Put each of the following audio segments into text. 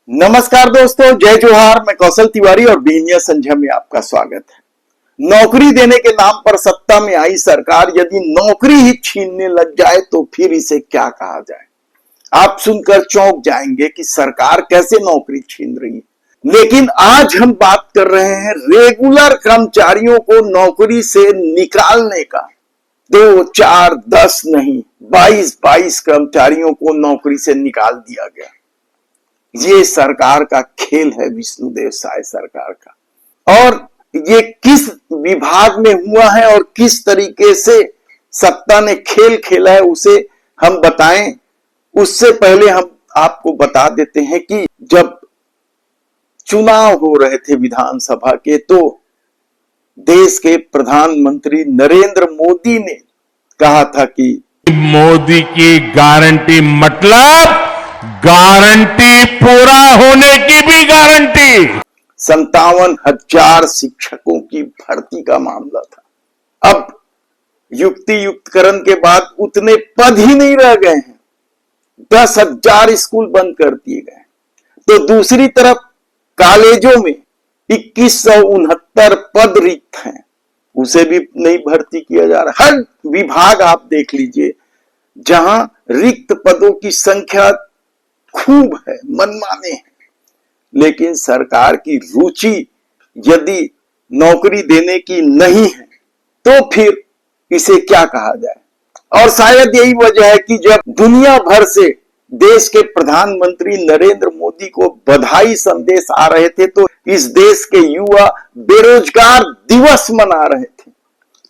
नमस्कार दोस्तों, जय जोहार। मैं कौशल तिवारी और बीनिया संध्या में आपका स्वागत है। नौकरी देने के नाम पर सत्ता में आई सरकार यदि नौकरी ही छीनने लग जाए तो फिर इसे क्या कहा जाए। आप सुनकर चौंक जाएंगे कि सरकार कैसे नौकरी छीन रही है। लेकिन आज हम बात कर रहे हैं रेगुलर कर्मचारियों को नौकरी से निकालने का। 2, 4, 10 नहीं, 22 कर्मचारियों को नौकरी से निकाल दिया गया। ये सरकार का खेल है, विष्णुदेव साय सरकार का। और ये किस विभाग में हुआ है और किस तरीके से सत्ता ने खेल खेला है उसे हम बताएं। उससे पहले हम आपको बता देते हैं कि जब चुनाव हो रहे थे विधानसभा के, तो देश के प्रधानमंत्री नरेंद्र मोदी ने कहा था कि मोदी की गारंटी मतलब गारंटी पूरा होने की भी गारंटी। 57,000 शिक्षकों की भर्ती का मामला था। अब युक्ति युक्तकरण के बाद उतने पद ही नहीं रह गए हैं। 10,000 स्कूल बंद कर दिए गए। तो दूसरी तरफ कॉलेजों में 2169 पद रिक्त हैं, उसे भी नहीं भर्ती किया जा रहा। हर विभाग आप देख लीजिए, जहां रिक्त पदों की संख्या खूब है, मनमाने हैं, लेकिन सरकार की रुचि यदि नौकरी देने की नहीं है तो फिर इसे क्या कहा जाए। और शायद यही वजह है कि जब दुनिया भर से देश के प्रधानमंत्री नरेंद्र मोदी को बधाई संदेश आ रहे थे, तो इस देश के युवा बेरोजगार दिवस मना रहे थे।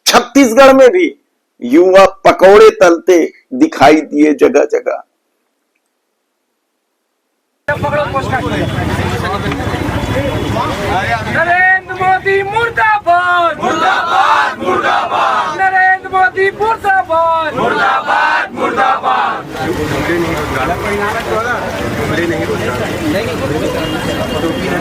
छत्तीसगढ़ में भी युवा पकौड़े तलते दिखाई दिए जगह जगह। नरेंद्र मोदी मुर्दाबाद मुर्दाबाद मुर्दाबाद। नरेंद्र मोदी मुर्दाबाद मुर्दाबाद मुर्दाबाद।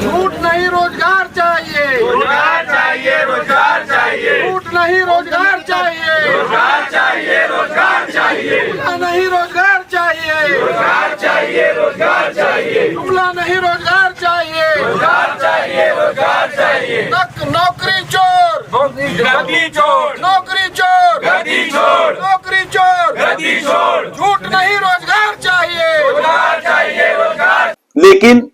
झूठ नहीं, रोजगार चाहिए, रोजगार चाहिए, रोजगार चाहिए। झूठ नहीं, रोजगार चाहिए, रोजगार चाहिए, रोजगार चाहिए। नहीं, रोजगार चाहिए, रोजगार चाहिए, रोजगार चाहिए। जुमला नहीं, रोजगार चाहिए, रोजगार चाहिए, रोजगार चाहिए। नौकरी चोर, गद्दी चोर, नौकरी चोर, गद्दी चोर, नौकरी चोर, गद्दी चोर। झूठ नहीं, रोजगार चाहिए, रोजगार चाहिए, रोजगार। लेकिन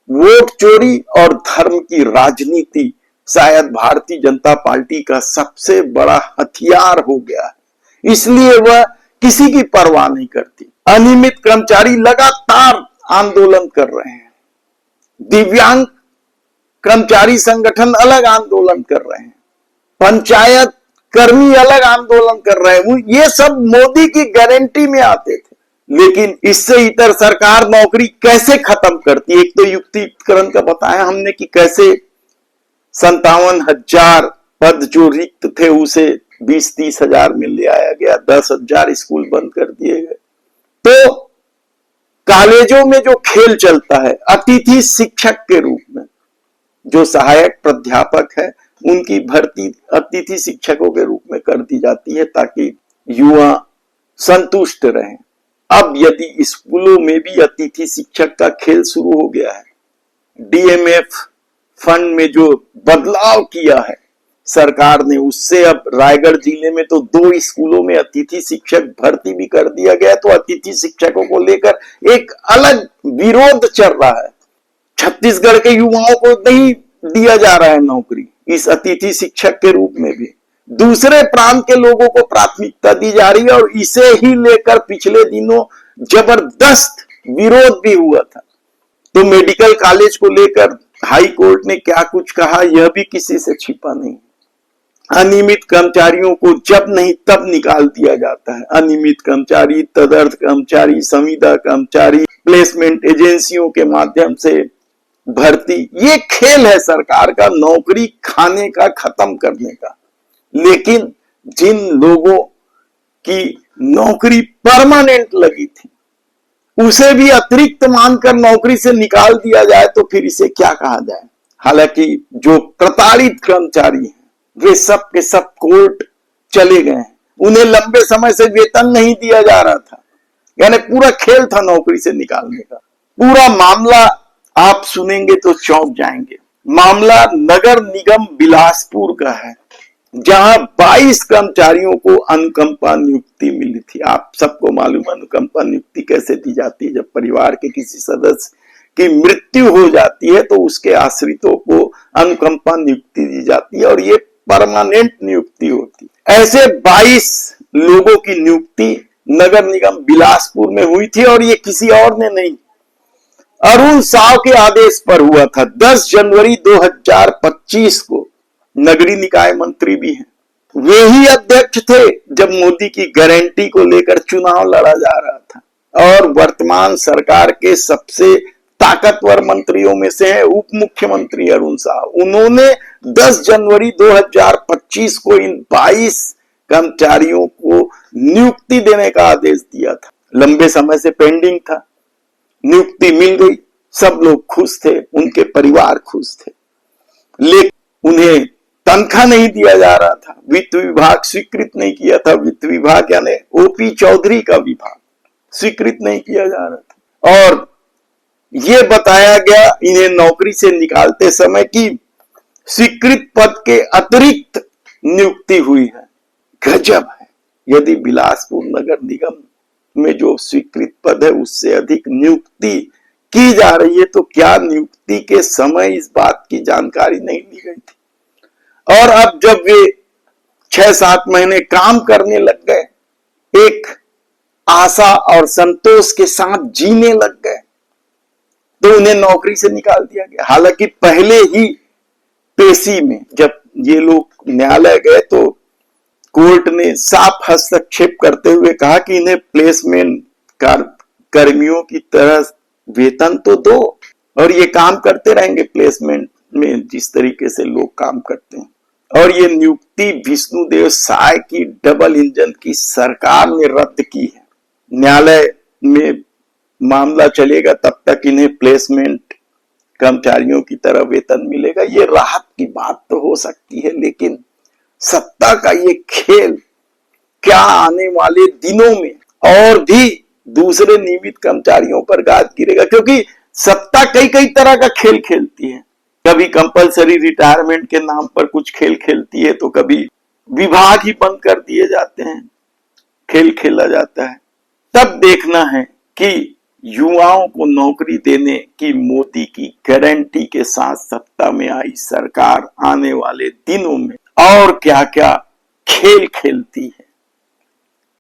वोट चोरी और धर्म की राजनीति शायद भारतीय जनता पार्टी का सबसे बड़ा हथियार हो गया है, इसलिए वह किसी की परवाह नहीं करती। अनियमित कर्मचारी लगातार आंदोलन कर रहे हैं। दिव्यांग कर्मचारी संगठन अलग आंदोलन कर रहे हैं। पंचायत कर्मी अलग आंदोलन कर रहे हैं। ये सब मोदी की गारंटी में आते थे। लेकिन इससे इतर सरकार नौकरी कैसे खत्म करती है। एक तो युक्तिकरण का बताया हमने कि कैसे 57,000 पद जो रिक्त थे उसे 20-30 हजार में ले आया गया। 10,000 स्कूल बंद कर दिए गए। तो कॉलेजों में जो खेल चलता है, अतिथि शिक्षक के रूप में जो सहायक प्राध्यापक है उनकी भर्ती अतिथि शिक्षकों के रूप में कर दी जाती है ताकि युवा संतुष्ट रहें। अब यदि स्कूलों में भी अतिथि शिक्षक का खेल शुरू हो गया है, डीएमएफ फंड में जो बदलाव किया है सरकार ने, उससे अब रायगढ़ जिले में तो 2 स्कूलों में अतिथि शिक्षक भर्ती भी कर दिया गया। तो अतिथि शिक्षकों को लेकर एक अलग विरोध चल रहा है। छत्तीसगढ़ के युवाओं को नहीं दिया जा रहा है नौकरी इस अतिथि शिक्षक के रूप में भी। दूसरे प्रांत के लोगों को प्राथमिकता दी जा रही है और इसे ही लेकर पिछले दिनों जबरदस्त विरोध भी हुआ था। तो मेडिकल कॉलेज को लेकर हाई कोर्ट ने क्या कुछ कहा यह भी किसी से छिपा नहीं। अनियमित कर्मचारियों को जब नहीं तब निकाल दिया जाता है। अनियमित कर्मचारी, तदर्थ कर्मचारी, संविदा कर्मचारी, प्लेसमेंट एजेंसियों के माध्यम से भर्ती। ये खेल है सरकार का नौकरी खाने का, खत्म करने का। लेकिन जिन लोगों की नौकरी परमानेंट लगी थी उसे भी अतिरिक्त मानकर नौकरी से निकाल दिया जाए तो फिर इसे क्या कहा जाए। हालांकि जो प्रताड़ित कर्मचारी हैं वे सब के सब कोर्ट चले गए हैं। उन्हें लंबे समय से वेतन नहीं दिया जा रहा था, यानी पूरा खेल था नौकरी से निकालने का। पूरा मामला आप सुनेंगे तो चौंक जाएंगे। मामला नगर निगम बिलासपुर का है, जहां 22 कर्मचारियों को अनुकंपा नियुक्ति मिली थी। आप सबको मालूम है अनुकंपा नियुक्ति कैसे दी जाती है। जब परिवार के किसी सदस्य की मृत्यु हो जाती है तो उसके आश्रितों को अनुकंपा नियुक्ति दी जाती है और ये परमानेंट नियुक्ति होती है। ऐसे 22 लोगों की नियुक्ति नगर निगम बिलासपुर में हुई थी और ये किसी और ने नहीं, अरुण साव के आदेश पर हुआ था। 10 जनवरी 2025 को नगरीय निकाय मंत्री भी हैं, वे ही अध्यक्ष थे जब मोदी की गारंटी को लेकर चुनाव लड़ा जा रहा था। और वर्तमान सरकार के सबसे ताकतवर मंत्रियों में से है उप मुख्यमंत्री अरुण साव। उन्होंने 10 जनवरी 2025 को इन 22 कर्मचारियों को नियुक्ति देने का आदेश दिया था। लंबे समय से पेंडिंग था, नियुक्ति मिल गई, सब लोग खुश थे, उनके परिवार खुश थे, लेकिन उन्हें तनख्वाह नहीं दिया जा रहा था। वित्त विभाग स्वीकृत नहीं किया था। वित्त विभाग यानी ओपी चौधरी का विभाग स्वीकृत नहीं किया जा रहा था और यह बताया गया इन्हें नौकरी से निकालते समय कि स्वीकृत पद के अतिरिक्त नियुक्ति हुई है। गजब है। यदि बिलासपुर नगर निगम में जो स्वीकृत पद है उससे अधिक नियुक्ति की जा रही है तो क्या नियुक्ति के समय इस बात की जानकारी नहीं ली गई थी? और अब जब वे 6-7 महीने काम करने लग गए, एक आशा और संतोष के साथ जीने लग गए, तो उन्हें नौकरी से निकाल दिया गया। हालांकि पहले ही पेशी में जब ये लोग न्यायालय गए तो कोर्ट ने साफ हस्तक्षेप करते हुए कहा कि इन्हें प्लेसमेंट कर्मियों की तरह वेतन तो दो और ये काम करते रहेंगे प्लेसमेंट में जिस तरीके से लोग काम करते हैं। और ये नियुक्ति विष्णुदेव साय की डबल इंजन की सरकार ने रद्द की है। न्यायालय में मामला चलेगा तब तक इन्हें प्लेसमेंट कर्मचारियों की तरह वेतन मिलेगा। ये राहत की बात तो हो सकती है, लेकिन सत्ता का ये खेल क्या आने वाले दिनों में और भी दूसरे नियमित कर्मचारियों पर गाज गिरेगा? क्योंकि सत्ता कई तरह का खेल खेलती है। कभी कंपलसरी रिटायरमेंट के नाम पर कुछ खेल खेलती है तो कभी विभाग ही बंद कर दिए जाते हैं, खेल खेला जाता है। तब देखना है कि युवाओं को नौकरी देने की मोदी की गारंटी के साथ सत्ता में आई सरकार आने वाले दिनों में और क्या क्या खेल खेलती है।